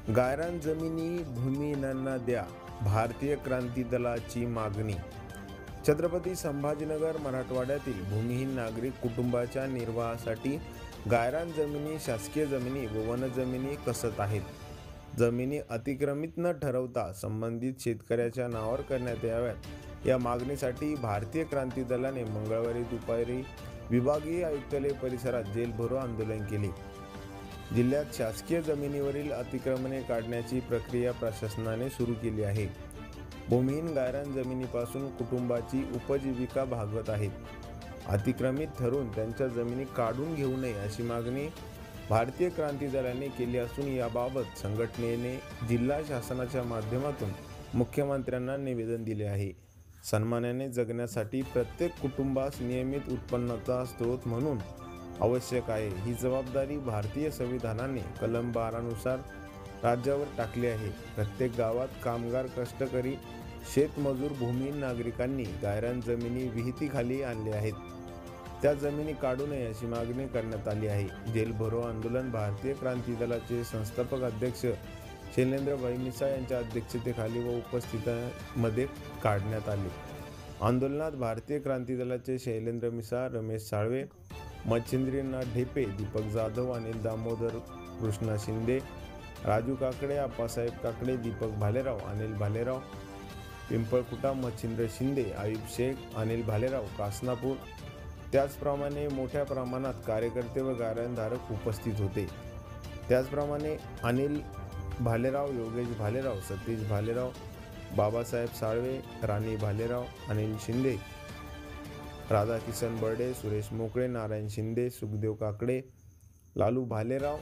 गायरान जमिनी भूमिहीनांना द्या, भारतीय क्रांती दलाची मागणी. छत्रपती संभाजीनगर मराठवाड्यातील भूमिहीन नागरिक कुटुंबाच्या निर्वाहासाठी गायरान जमिनी, शासकीय जमिनी व वनजमिनी कसत आहेत. जमिनी अतिक्रमित न ठरवता संबंधित शेतकऱ्याच्या नावावर करण्यात याव्यात, या मागणीसाठी भारतीय क्रांती दलाने मंगळवारी दुपारी विभागीय आयुक्तालय परिसरात जेलभरो आंदोलन केले. जिल्ह्यात शासकीय जमिनीवरील अतिक्रमणे काढण्याची प्रक्रिया प्रशासनाने सुरू केली आहे. भूमिहीन गायरान जमिनीपासून कुटुंबाची उपजीविका भागवत आहेत. अतिक्रमित ठरवून त्यांच्या जमिनी काढून घेऊ नये अशी मागणी भारतीय क्रांती दलाने केली असून याबाबत संघटनेने जिल्हा शासनाच्या माध्यमातून मुख्यमंत्र्यांना निवेदन दिले आहे. सन्मानाने जगण्यासाठी प्रत्येक कुटुंबास नियमित उत्पन्नाचा स्रोत म्हणून आवश्यक आहे. ही जबाबदारी भारतीय संविधानाने कलम 12 नुसार राज्यावर टाकली आहे. प्रत्येक गावात कामगार, कष्टकरी, शेतमजूर, भूमिहीन नागरिकांनी गायरान जमिनी विहितीखाली आणल्या आहेत. त्या जमिनी काढू नये अशी मागणी करण्यात आली आहे. जेलभरो आंदोलन भारतीय क्रांती दलाचे संस्थापक अध्यक्ष शैलेंद्र मिसाळ यांच्या अध्यक्षतेखाली व उपस्थितीमध्ये काढण्यात आले. आंदोलनात भारतीय क्रांती दलाचे शैलेंद्र मिसाळ, रमेश साळवे, मच्छिंद्रनाथ ढेपे, दीपक जाधव, अनिल दामोदर कृष्णा शिंदे, राजू काकडे, आप्पासाहेब काकडे, दीपक भालेराव, अनिल भालेराव पिंपळखुटा, मच्छिंद्र शिंदे, आयुब शेख, अनिल भालेराव कासनापूर, त्याचप्रमाणे मोठ्या प्रमाणात कार्यकर्ते व गायरानधारक उपस्थित होते. त्याचप्रमाणे अनिल भालेराव, योगेश भालेराव, सतीश भालेराव, बाबासाहेब साळवे, राणी भालेराव, अनिल शिंदे, राधाकिसन बर्डे, सुरेश मोकळे, नारायण शिंदे, सुखदेव काकडे, लालू भालेराव,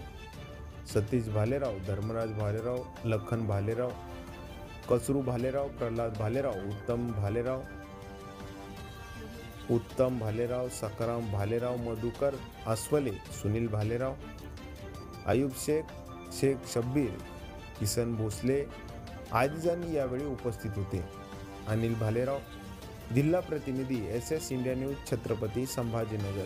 सतीश भालेराव, धर्मराज भालेराव, लखन भालेराव, कचरू भालेराव, प्रल्हाद भालेराव, उत्तम भालेराव, सकाराम भालेराव, मधुकर अस्वले, सुनील भालेराव, आयुब शेख, शेख शब्बीर, किसन भोसले आदी जण यावेळी उपस्थित होते. अनिल भालेराव, जिल्हा प्रतिनिधी, SS India news, Chhatrapati Sambhajinagar.